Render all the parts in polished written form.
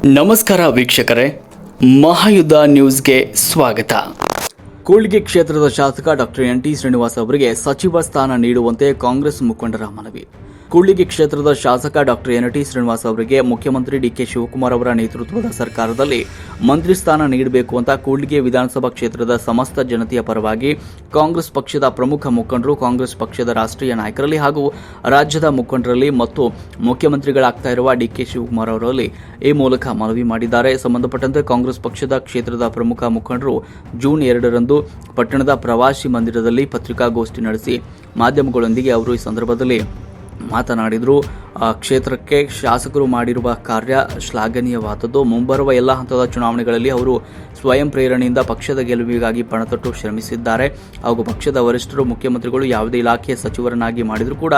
ನಮಸ್ಕಾರ ವೀಕ್ಷಕರೇ, ಮಹಾಯುದ್ಧ ನ್ಯೂಸ್ಗೆ ಸ್ವಾಗತ. ಕೂಡ್ಲಿಗಿ ಕ್ಷೇತ್ರದ ಶಾಸಕ ಡಾಕ್ಟರ್ ಎನ್.ಟಿ. ಶ್ರೀನಿವಾಸ್ ಅವರಿಗೆ ಸಚಿವ ಸ್ಥಾನ ನೀಡುವಂತೆ ಕಾಂಗ್ರೆಸ್ ಮುಖಂಡರ ಮನವಿ. ಕೂಡ್ಲಿಗಿ ಕ್ಷೇತ್ರದ ಶಾಸಕ ಡಾಕ್ಟರ್ ಎನ್.ಟಿ. ಶ್ರೀನಿವಾಸ್ ಅವರಿಗೆ ಮುಖ್ಯಮಂತ್ರಿ ಡಿ.ಕೆ. ಶಿವಕುಮಾರ್ ಅವರ ನೇತೃತ್ವದ ಸರ್ಕಾರದಲ್ಲಿ ಮಂತ್ರಿ ಸ್ಥಾನ ನೀಡಬೇಕು ಅಂತ ಕೂಡ್ಲಿಗಿ ವಿಧಾನಸಭಾ ಕ್ಷೇತ್ರದ ಸಮಸ್ತ ಜನತೆಯ ಪರವಾಗಿ ಕಾಂಗ್ರೆಸ್ ಪಕ್ಷದ ಪ್ರಮುಖ ಮುಖಂಡರು, ಕಾಂಗ್ರೆಸ್ ಪಕ್ಷದ ರಾಷ್ಟ್ರೀಯ ನಾಯಕರಲ್ಲಿ ಹಾಗೂ ರಾಜ್ಯದ ಮುಖಂಡರಲ್ಲಿ ಮತ್ತು ಮುಖ್ಯಮಂತ್ರಿಗಳಾಗ್ತಾ ಇರುವ ಡಿ.ಕೆ. ಶಿವಕುಮಾರ್ ಅವರಲ್ಲಿ ಈ ಮೂಲಕ ಮನವಿ ಮಾಡಿದ್ದಾರೆ. ಸಂಬಂಧಪಟ್ಟಂತೆ ಕಾಂಗ್ರೆಸ್ ಪಕ್ಷದ ಕ್ಷೇತ್ರದ ಪ್ರಮುಖ ಮುಖಂಡರು ಜೂನ್ 2ರಂದು ಪಟ್ಟಣದ ಪ್ರವಾಸಿ ಮಂದಿರದಲ್ಲಿ ಪತ್ರಿಕಾಗೋಷ್ಠಿ ನಡೆಸಿ ಮಾಧ್ಯಮಗಳೊಂದಿಗೆ ಅವರು ಈ ಸಂದರ್ಭದಲ್ಲಿ ಮಾತನಾಡಿದರು. ಕ್ಷೇತ್ರಕ್ಕೆ ಶಾಸಕರು ಮಾಡಿರುವ ಕಾರ್ಯ ಶ್ಲಾಘನೀಯವಾದದ್ದು. ಮುಂಬರುವ ಎಲ್ಲ ಹಂತದ ಚುನಾವಣೆಗಳಲ್ಲಿ ಅವರು ಸ್ವಯಂ ಪ್ರೇರಣೆಯಿಂದ ಪಕ್ಷದ ಗೆಲುವಿಗಾಗಿ ಪಣತೊಟ್ಟು ಶ್ರಮಿಸಿದ್ದಾರೆ ಹಾಗೂ ಪಕ್ಷದ ವರಿಷ್ಠರು, ಮುಖ್ಯಮಂತ್ರಿಗಳು ಯಾವುದೇ ಇಲಾಖೆಯ ಸಚಿವರನ್ನಾಗಿ ಮಾಡಿದರೂ ಕೂಡ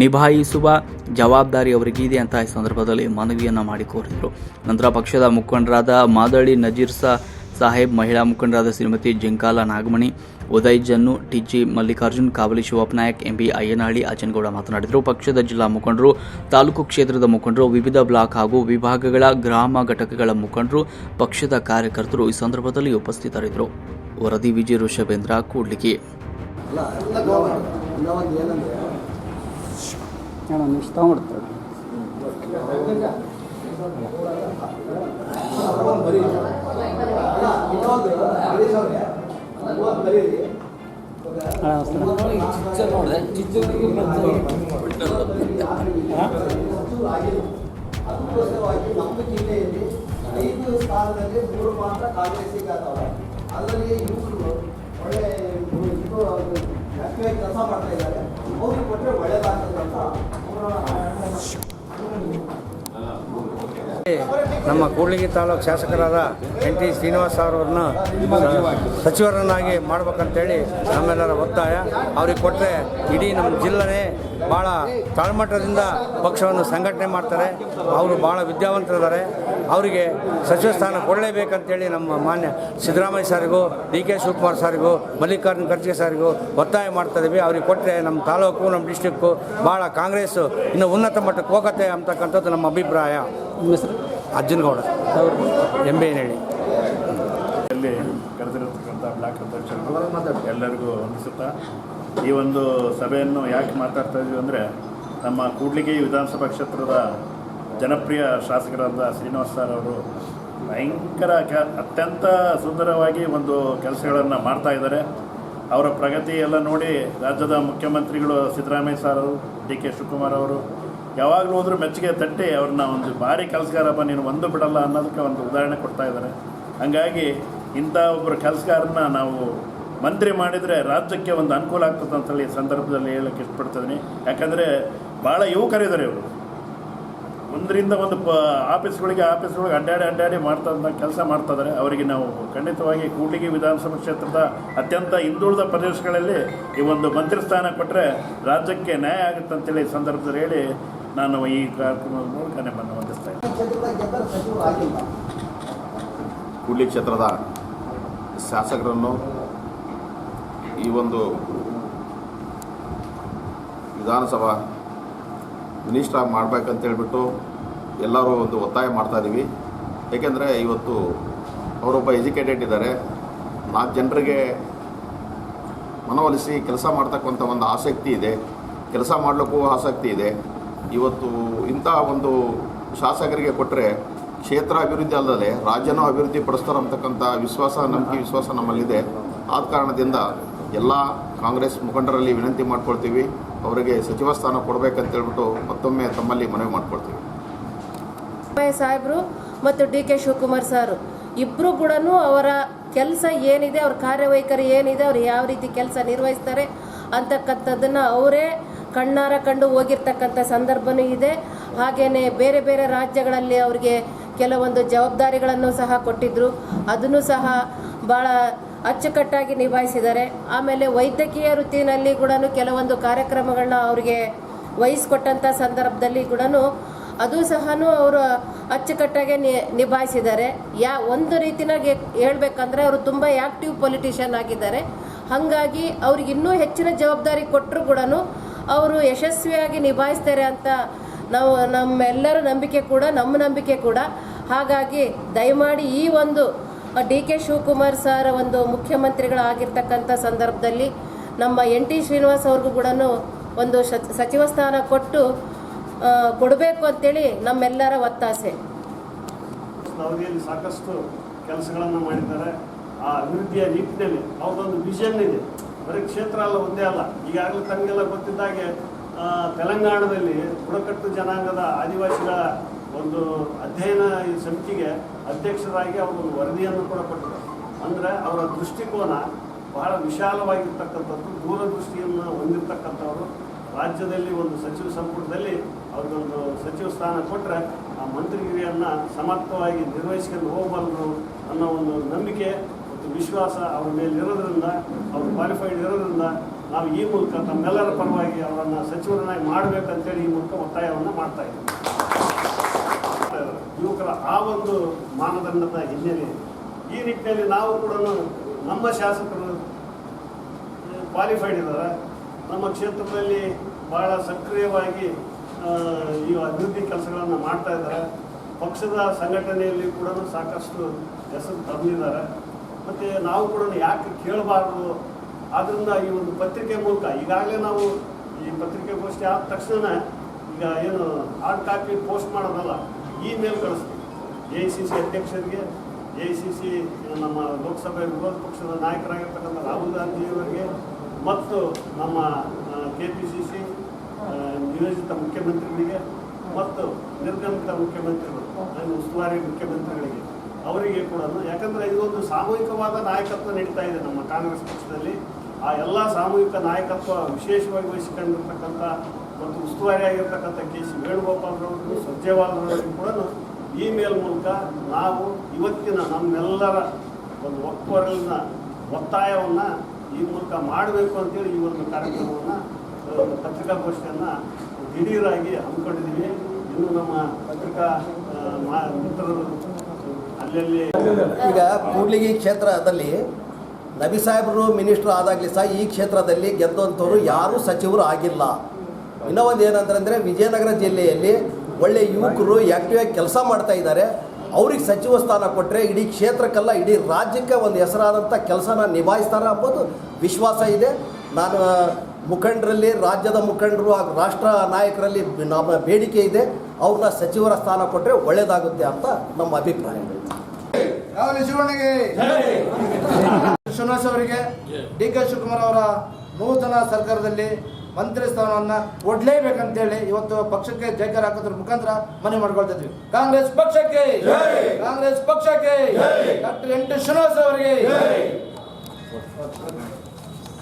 ನಿಭಾಯಿಸುವ ಜವಾಬ್ದಾರಿ ಅವರಿಗಿದೆ ಅಂತ ಈ ಸಂದರ್ಭದಲ್ಲಿ ಮನವಿಯನ್ನು ಮಾಡಿಕೋರಿದರು. ನಂತರ ಪಕ್ಷದ ಮುಖಂಡರಾದ ಮಾದಳ್ಳಿ ನಜೀರ್ ಸಾಹೇಬ್, ಮಹಿಳಾ ಮುಖಂಡರಾದ ಶ್ರೀಮತಿ ಜಿಂಕಾಲ ನಾಗಮಣಿ, ಉದಯ್ ಜನ್ನು, ಟಿಜಿ ಮಲ್ಲಿಕಾರ್ಜುನ್, ಕಾವಲಿ ಶಿವಪ್ಪನಾಯಕ್, ಎಂಬಿ ಅಯ್ಯನಹಳ್ಳಿ, ಅಜನಗೌಡ ಮಾತನಾಡಿದರು. ಪಕ್ಷದ ಜಿಲ್ಲಾ ಮುಖಂಡರು, ತಾಲೂಕು ಕ್ಷೇತ್ರದ ಮುಖಂಡರು, ವಿವಿಧ ಬ್ಲಾಕ್ ಹಾಗೂ ವಿಭಾಗಗಳ ಗ್ರಾಮ ಘಟಕಗಳ ಮುಖಂಡರು, ಪಕ್ಷದ ಕಾರ್ಯಕರ್ತರು ಈ ಸಂದರ್ಭದಲ್ಲಿ ಉಪಸ್ಥಿತರಿದ್ದರು. ವರದಿ ವಿಜಯ ಋಷಭೇಂದ್ರ, ಕೂಡ್ಲಿಗಿ. ನಮ್ಮ ಜಿಲ್ಲೆಯಲ್ಲಿ 5 ಸ್ಥಾನದಲ್ಲಿ 3 ಮಾತ್ರ ಕಾಂಗ್ರೆಸ್ಸಿಗೆ ಆದವರು. ಅದರಲ್ಲಿ ಯುವಕರು ಒಳ್ಳೆ ಕೆಲಸ ಮಾಡ್ತಾ ಇದ್ದಾರೆ. ಅವ್ರಿಗೆ ಕೊಟ್ಟರೆ ಒಳ್ಳೆಯದಾಗ್ತದೆ ಅಂತ ನಮ್ಮ ಕೂಡ್ಲಿಗಿ ತಾಲೂಕು ಶಾಸಕರಾದ ಎನ್.ಟಿ. ಶ್ರೀನಿವಾಸ್ ಅವರನ್ನು ಸಚಿವರನ್ನಾಗಿ ಮಾಡ್ಬೇಕಂತೇಳಿ ನಮ್ಮೆಲ್ಲರ ಒತ್ತಾಯ. ಅವ್ರಿಗೆ ಕೊಟ್ಟರೆ ಇಡೀ ನಮ್ಮ ಜಿಲ್ಲೆನೇ ಭಾಳ ತಾಳ್ಮಟ್ಟದಿಂದ ಪಕ್ಷವನ್ನು ಸಂಘಟನೆ ಮಾಡ್ತಾರೆ. ಅವರು ಭಾಳ ವಿದ್ಯಾವಂತರಿದ್ದಾರೆ. ಅವರಿಗೆ ಸಚಿವ ಸ್ಥಾನ ಕೊಡಲೇಬೇಕಂತೇಳಿ ನಮ್ಮ ಮಾನ್ಯ ಸಿದ್ದರಾಮಯ್ಯ ಸಾರಿಗೂ, ಡಿ.ಕೆ. ಶಿವಕುಮಾರ್ ಸಾರಿಗೂ, ಮಲ್ಲಿಕಾರ್ಜುನ ಖರ್ಗೆ ಸಾರಿಗೂ ಒತ್ತಾಯ ಮಾಡ್ತಾಯಿದ್ದೀವಿ. ಅವ್ರಿಗೆ ಕೊಟ್ಟರೆ ನಮ್ಮ ತಾಲೂಕು, ನಮ್ಮ ಡಿಸ್ಟಿಕ್ಕು ಭಾಳ ಕಾಂಗ್ರೆಸ್ ಇನ್ನು ಉನ್ನತ ಮಟ್ಟಕ್ಕೆ ಹೋಗುತ್ತೆ ಅಂತಕ್ಕಂಥದ್ದು ನಮ್ಮ ಅಭಿಪ್ರಾಯ. ಅರ್ಜುನಗೌಡ, ಎಂಬೇನಹಳ್ಳಿ. ಇಲ್ಲಿ ಕರೆದಿರತಕ್ಕಂಥ ಬ್ಲಾಕ್ ಅಧ್ಯಕ್ಷರು ಎಲ್ಲರಿಗೂ ವಂದಿಸುತ್ತಾ, ಈ ಒಂದು ಸಭೆಯನ್ನು ಯಾಕೆ ಮಾತಾಡ್ತಾ ಇದ್ದೀವಿ ಅಂದರೆ, ನಮ್ಮ ಕೂಡ್ಲಿಗಿ ವಿಧಾನಸಭಾ ಕ್ಷೇತ್ರದ ಜನಪ್ರಿಯ ಶಾಸಕರಾದ ಶ್ರೀನಿವಾಸ್ ಸರ್ ಅವರು ಭಯಂಕರ ಅತ್ಯಂತ ಸುಂದರವಾಗಿ ಒಂದು ಕೆಲಸಗಳನ್ನು ಮಾಡ್ತಾ ಇದ್ದಾರೆ. ಅವರ ಪ್ರಗತಿ ಎಲ್ಲ ನೋಡಿ ರಾಜ್ಯದ ಮುಖ್ಯಮಂತ್ರಿಗಳು ಸಿದ್ದರಾಮಯ್ಯ ಸರ್ ಅವರು, ಡಿ.ಕೆ. ಶಿವಕುಮಾರ್ ಅವರು ಯಾವಾಗಲೂ ಹೋದರೂ ಮೆಚ್ಚುಗೆ ತಟ್ಟಿ ಅವ್ರನ್ನ ಒಂದು ಭಾರಿ ಕೆಲಸಗಾರಪ್ಪ, ನೀನು ಒಂದು ಬಿಡಲ್ಲ ಅನ್ನೋದಕ್ಕೆ ಒಂದು ಉದಾಹರಣೆ ಕೊಡ್ತಾ ಇದ್ದಾರೆ. ಹಾಗಾಗಿ ಇಂಥ ಒಬ್ಬರು ಕೆಲಸಗಾರನ್ನ ನಾವು ಮಂತ್ರಿ ಮಾಡಿದರೆ ರಾಜ್ಯಕ್ಕೆ ಒಂದು ಅನುಕೂಲ ಆಗ್ತದೆ ಅಂತೇಳಿ ಸಂದರ್ಭದಲ್ಲಿ ಹೇಳಕ್ಕೆ ಇಷ್ಟಪಡ್ತಿದ್ದೀನಿ. ಯಾಕಂದರೆ ಭಾಳ ಯುವಕರಿದ್ದಾರೆ ಇವರು. ಒಂದರಿಂದ ಒಂದು ಆಫೀಸ್ಗಳಿಗೆ ಅಡ್ಡಾಡಿ ಕೆಲಸ ಮಾಡ್ತಾಯಿದ್ದಾರೆ. ಅವರಿಗೆ ನಾವು ಖಂಡಿತವಾಗಿ ಕೂಡ್ಲಿಗಿ ವಿಧಾನಸಭಾ ಕ್ಷೇತ್ರದ ಅತ್ಯಂತ ಹಿಂದುಳಿದ ಪ್ರದೇಶಗಳಲ್ಲಿ ಈ ಒಂದು ಮಂತ್ರಿ ಸ್ಥಾನ ಕೊಟ್ಟರೆ ರಾಜ್ಯಕ್ಕೆ ನ್ಯಾಯ ಆಗುತ್ತೆ ಅಂತೇಳಿ ಸಂದರ್ಭದಲ್ಲಿ ಹೇಳಿ ನಾನು ಈ ಕಾರ್ಯಕ್ರಮದ ಮೂಲಕ ನಿಮ್ಮನ್ನು ವಂದಿಸ್ತಾ ಇದ್ದೀನಿ. ಕೂಡ್ಲಿಗಿ ಕ್ಷೇತ್ರದ ಶಾಸಕರನ್ನು ಈ ಒಂದು ವಿಧಾನಸಭಾ ಮಿನಿಸ್ಟರ್ ಮಾಡಬೇಕಂತೇಳ್ಬಿಟ್ಟು ಎಲ್ಲರೂ ಒಂದು ಒತ್ತಾಯ ಮಾಡ್ತಾಯಿದ್ದೀವಿ. ಏಕೆಂದರೆ ಇವತ್ತು ಅವರೊಬ್ಬ ಎಜುಕೇಟೆಡ್ ಇದ್ದಾರೆ. 4 ಜನರಿಗೆ ಮನವೊಲಿಸಿ ಕೆಲಸ ಮಾಡ್ತಕ್ಕಂಥ ಒಂದು ಆಸಕ್ತಿ ಇದೆ, ಕೆಲಸ ಮಾಡಲಿಕ್ಕೂ ಆಸಕ್ತಿ ಇದೆ. ಇವತ್ತು ಇಂಥ ಒಂದು ಶಾಸಕರಿಗೆ ಕೊಟ್ಟರೆ ಕ್ಷೇತ್ರ ಅಭಿವೃದ್ಧಿ ಅಲ್ಲದೆ ರಾಜ್ಯನೂ ಅಭಿವೃದ್ಧಿ ಪಡಿಸ್ತಾರೆ ಅಂತಕ್ಕಂಥ ವಿಶ್ವಾಸ ನಮ್ಮಲ್ಲಿದೆ. ಆದ ಕಾರಣದಿಂದ ಎಲ್ಲ ಕಾಂಗ್ರೆಸ್ ಮುಖಂಡರಲ್ಲಿ ವಿನಂತಿ ಮಾಡ್ಕೊಳ್ತೀವಿ, ಅವರಿಗೆ ಸಚಿವ ಸ್ಥಾನ ಕೊಡಬೇಕಂತೇಳ್ಬಿಟ್ಟು ಮತ್ತೊಮ್ಮೆ ತಮ್ಮಲ್ಲಿ ಮನವಿ ಮಾಡ್ಕೊಳ್ತೀವಿ. ಸಾಹೇಬರು ಮತ್ತು ಡಿ.ಕೆ. ಶಿವಕುಮಾರ್ ಸಾರು ಇಬ್ಬರು ಕೂಡ ಅವರ ಕೆಲಸ ಏನಿದೆ, ಅವ್ರ ಕಾರ್ಯವೈಖರಿ ಏನಿದೆ, ಅವ್ರು ಯಾವ ರೀತಿ ಕೆಲಸ ನಿರ್ವಹಿಸ್ತಾರೆ ಅಂತಕ್ಕಂಥದ್ದನ್ನು ಅವರೇ ಕಣ್ಣಾರ ಕಂಡು ಹೋಗಿರ್ತಕ್ಕಂಥ ಸಂದರ್ಭವೂ ಇದೆ. ಹಾಗೆಯೇ ಬೇರೆ ಬೇರೆ ರಾಜ್ಯಗಳಲ್ಲಿ ಅವ್ರಿಗೆ ಕೆಲವೊಂದು ಜವಾಬ್ದಾರಿಗಳನ್ನು ಸಹ ಕೊಟ್ಟಿದ್ದರು. ಅದನ್ನು ಸಹ ಭಾಳ ಅಚ್ಚುಕಟ್ಟಾಗಿ ನಿಭಾಯಿಸಿದ್ದಾರೆ. ಆಮೇಲೆ ವೈದ್ಯಕೀಯ ವೃತ್ತಿನಲ್ಲಿ ಕೂಡ ಕೆಲವೊಂದು ಕಾರ್ಯಕ್ರಮಗಳನ್ನ ಅವರಿಗೆ ವಹಿಸ್ಕೊಟ್ಟಂಥ ಸಂದರ್ಭದಲ್ಲಿ ಕೂಡ ಅದು ಸಹ ಅವರು ಅಚ್ಚುಕಟ್ಟಾಗಿ ನಿಭಾಯಿಸಿದ್ದಾರೆ. ಒಂದು ರೀತಿಯಾಗಿ ಹೇಳ್ಬೇಕಂದ್ರೆ ಅವರು ತುಂಬ ಆ್ಯಕ್ಟಿವ್ ಪೊಲಿಟಿಷಿಯನ್ ಆಗಿದ್ದಾರೆ. ಹಾಗಾಗಿ ಅವ್ರಿಗೆ ಇನ್ನೂ ಹೆಚ್ಚಿನ ಜವಾಬ್ದಾರಿ ಕೊಟ್ಟರು ಕೂಡ ಅವರು ಯಶಸ್ವಿಯಾಗಿ ನಿಭಾಯಿಸ್ತಾರೆ ಅಂತ ನಾವು ನಮ್ಮೆಲ್ಲರ ನಂಬಿಕೆ ಕೂಡ, ನಮ್ಮ ನಂಬಿಕೆ ಕೂಡ. ಹಾಗಾಗಿ ದಯಮಾಡಿ ಈ ಒಂದು ಡಿ ಕೆ ಶಿವಕುಮಾರ್ ಸರ್ ಒಂದು ಮುಖ್ಯಮಂತ್ರಿಗಳಾಗಿರ್ತಕ್ಕಂಥ ಸಂದರ್ಭದಲ್ಲಿ ನಮ್ಮ NT ಶ್ರೀನಿವಾಸ್ ಅವ್ರಿಗೂ ಕೂಡ ಒಂದು ಸಚಿವ ಸ್ಥಾನ ಕೊಡಬೇಕು ಅಂತೇಳಿ ನಮ್ಮೆಲ್ಲರ ಒತ್ತಾಸೆ. ಅವಧಿಯಲ್ಲಿ ಸಾಕಷ್ಟು ಕೆಲಸಗಳನ್ನು ಮಾಡಿದ್ದಾರೆ. ಆ ಅಭಿವೃದ್ಧಿಯ ನಿಟ್ಟಿನಲ್ಲಿ ಅವ್ರದ್ದೊಂದು ವಿಷನ್ ಇದೆ. ಬರೀ ಕ್ಷೇತ್ರ ಅಲ್ಲ, ಒಂದೇ ಅಲ್ಲ. ಈಗಾಗಲೇ ತಮಗೆಲ್ಲ ಗೊತ್ತಿದ್ದಾಗೆ ತೆಲಂಗಾಣದಲ್ಲಿ ಬುಡಕಟ್ಟು ಜನಾಂಗದ ಆದಿವಾಸಿಗಳ ಒಂದು ಅಧ್ಯಯನ ಸಮಿತಿಗೆ ಅಧ್ಯಕ್ಷರಾಗಿ ಅವರೊಂದು ವರದಿಯನ್ನು ಕೂಡ ಕೊಟ್ಟರು. ಅಂದರೆ ಅವರ ದೃಷ್ಟಿಕೋನ ಬಹಳ ವಿಶಾಲವಾಗಿರ್ತಕ್ಕಂಥದ್ದು, ದೂರದೃಷ್ಟಿಯನ್ನು ಹೊಂದಿರತಕ್ಕಂಥವರು. ರಾಜ್ಯದಲ್ಲಿ ಒಂದು ಸಚಿವ ಸಂಪುಟದಲ್ಲಿ ಅವ್ರಿಗೊಂದು ಸಚಿವ ಸ್ಥಾನ ಕೊಟ್ಟರೆ ಆ ಮಂತ್ರಿಗಿರಿಯನ್ನು ಸಮರ್ಥವಾಗಿ ನಿರ್ವಹಿಸ್ಕೊಂಡು ಹೋಗಬಲ್ಲರು ಅನ್ನೋ ಒಂದು ನಂಬಿಕೆ ಮತ್ತು ವಿಶ್ವಾಸ ಅವ್ರ ಮೇಲೆ ಇರೋದ್ರಿಂದ, ಅವರು ಕ್ವಾಲಿಫೈಡ್ ಇರೋದ್ರಿಂದ ನಾವು ಈ ಮೂಲಕ ತಮ್ಮೆಲ್ಲರ ಪರವಾಗಿ ಅವರನ್ನು ಸಚಿವರನ್ನಾಗಿ ಮಾಡಬೇಕಂತೇಳಿ ಈ ಮೂಲಕ ಒತ್ತಾಯವನ್ನು ಮಾಡ್ತಾ ಇದ್ದೀವಿ. ಯುವಕರ ಆ ಒಂದು ಮಾನದಂಡದ ಹಿನ್ನೆಲೆ ಈ ನಿಟ್ಟಿನಲ್ಲಿ ನಾವು ಕೂಡ ನಮ್ಮ ಶಾಸಕರು ಕ್ವಾಲಿಫೈಡ್ ಇದ್ದಾರೆ. ನಮ್ಮ ಕ್ಷೇತ್ರದಲ್ಲಿ ಭಾಳ ಸಕ್ರಿಯವಾಗಿ ಈ ಅಭಿವೃದ್ಧಿ ಕೆಲಸಗಳನ್ನು ಮಾಡ್ತಾ ಇದ್ದಾರೆ. ಪಕ್ಷದ ಸಂಘಟನೆಯಲ್ಲಿ ಕೂಡ ಸಾಕಷ್ಟು ಹೆಸರು ತಂದಿದ್ದಾರೆ. ಮತ್ತು ನಾವು ಕೂಡ ಯಾಕೆ ಕೇಳಬಾರ್ದು, ಆದ್ದರಿಂದ ಈ ಒಂದು ಪತ್ರಿಕೆ ಮೂಲಕ ಈಗಾಗಲೇ ನಾವು ಈ ಪತ್ರಿಕೆಗೋಷ್ಠಿ ಆದ ತಕ್ಷಣ ಈಗ ಏನು ಹಾರ್ಡ್ ಕಾಪಿ ಪೋಸ್ಟ್ ಮಾಡೋದಲ್ಲ, ಇಮೇಲ್ ಕಳಿಸ್ತೀವಿ AICC ಅಧ್ಯಕ್ಷರಿಗೆ, AICC ನಮ್ಮ ಲೋಕಸಭೆ ವಿರೋಧ ಪಕ್ಷದ ನಾಯಕರಾಗಿರ್ತಕ್ಕಂಥ ರಾಹುಲ್ ಗಾಂಧಿಯವರಿಗೆ ಮತ್ತು ನಮ್ಮ KPCC ನಿಯೋಜಿತ ಮುಖ್ಯಮಂತ್ರಿಗಳಿಗೆ ಮತ್ತು ನಿರ್ಗಮಿತ ಮುಖ್ಯಮಂತ್ರಿಗಳು, ಉಸ್ತುವಾರಿ ಮುಖ್ಯಮಂತ್ರಿಗಳಿಗೆ, ಅವರಿಗೆ ಕೂಡ. ಯಾಕಂದರೆ ಇದೊಂದು ಸಾಮೂಹಿಕವಾದ ನಾಯಕತ್ವ ನಡೀತಾ ಇದೆ ನಮ್ಮ ಕಾಂಗ್ರೆಸ್ ಪಕ್ಷದಲ್ಲಿ. ಆ ಎಲ್ಲ ಸಾಮೂಹಿಕ ನಾಯಕತ್ವ ವಿಶೇಷವಾಗಿ ವಹಿಸಿಕೊಂಡಿರ್ತಕ್ಕಂಥ ಮತ್ತು ಉಸ್ತುವಾರಿ ಆಗಿರ್ತಕ್ಕಂಥ KC ವೇಣುಗೋಪಾಲ್ರವರು, ಸುರ್ಜೇವಾಲ್ರವರಿಗೆ ಕೂಡ ಇಮೇಲ್ ಮೂಲಕ ನಾವು ಇವತ್ತಿನ ನಮ್ಮೆಲ್ಲರ ಒಂದು ಒಕ್ಕೊರಲಿನ ಒತ್ತಾಯವನ್ನು ಈ ಮೂಲಕ ಮಾಡಬೇಕು ಅಂತೇಳಿ ಈ ಒಂದು ಕಾರ್ಯಕ್ರಮವನ್ನು ಪತ್ರಿಕಾಗೋಷ್ಠಿಯನ್ನು ದಿಢೀರಾಗಿ ಹಮ್ಮಿಕೊಂಡಿದ್ದೀವಿ. ಇನ್ನು ನಮ್ಮ ಪತ್ರಿಕಾ ಮಿತ್ರರು ಅಲ್ಲಲ್ಲಿ ಈಗ ಕೂಡ್ಲಿಗಿ ಕ್ಷೇತ್ರದಲ್ಲಿ ನಬಿ ಸಾಹೇಬರು ಮಿನಿಸ್ಟ್ರು ಆದಾಗಲಿ ಸಹ ಈ ಕ್ಷೇತ್ರದಲ್ಲಿ ಗೆದ್ದಂಥವ್ರು ಯಾರೂ ಸಚಿವರು ಆಗಿಲ್ಲ. ಇನ್ನೂ ಒಂದು ಏನಂತಂದರೆ ವಿಜಯನಗರ ಜಿಲ್ಲೆಯಲ್ಲಿ ಒಳ್ಳೆ ಯುವಕರು ಆ್ಯಕ್ಟಿವಾಗಿ ಕೆಲಸ ಮಾಡ್ತಾ ಇದ್ದಾರೆ. ಅವ್ರಿಗೆ ಸಚಿವ ಸ್ಥಾನ ಕೊಟ್ಟರೆ ಇಡೀ ಕ್ಷೇತ್ರಕ್ಕಲ್ಲ ಇಡೀ ರಾಜ್ಯಕ್ಕೆ ಒಂದು ಹೆಸರಾದಂಥ ಕೆಲಸನ ನಿಭಾಯಿಸ್ತಾರೆ ಅಂಬೋದು ವಿಶ್ವಾಸ ಇದೆ. ನಾನು ಮುಖಂಡರಲ್ಲಿ, ರಾಜ್ಯದ ಮುಖಂಡರು ಹಾಗೂ ರಾಷ್ಟ್ರ ನಾಯಕರಲ್ಲಿ ನಮ್ಮ ಬೇಡಿಕೆ ಇದೆ, ಅವ್ರನ್ನ ಸಚಿವರ ಸ್ಥಾನ ಕೊಟ್ಟರೆ ಒಳ್ಳೆಯದಾಗುತ್ತೆ ಅಂತ ನಮ್ಮ ಅಭಿಪ್ರಾಯ. ಶ್ರೀನಿವಾಸ್ ಅವರಿಗೆ DK ಶಿವಕುಮಾರ್ ಅವರ ನೂತನ ಸರ್ಕಾರದಲ್ಲಿ ಮಂತ್ರಿ ಸ್ಥಾನವನ್ನು ಕೊಡಲೇಬೇಕಂತೇಳಿ ಇವತ್ತು ಪಕ್ಷಕ್ಕೆ ಜೈಕಾರ ಹಾಕೋದ್ರ ಮುಖಾಂತರ ಮನವಿ ಮಾಡ್ಕೊಳ್ತಾ ಇದ್ವಿ. ಕಾಂಗ್ರೆಸ್ ಪಕ್ಷಕ್ಕೆ, ಕಾಂಗ್ರೆಸ್ ಪಕ್ಷಕ್ಕೆ, ಡಾಕ್ಟರ್ NT ಶ್ರೀನಿವಾಸ್ ಅವರಿಗೆ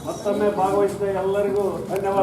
ಮತ್ತೊಮ್ಮೆ ಭಾಗವಹಿಸಿದ ಎಲ್ಲರಿಗೂ ಧನ್ಯವಾದ.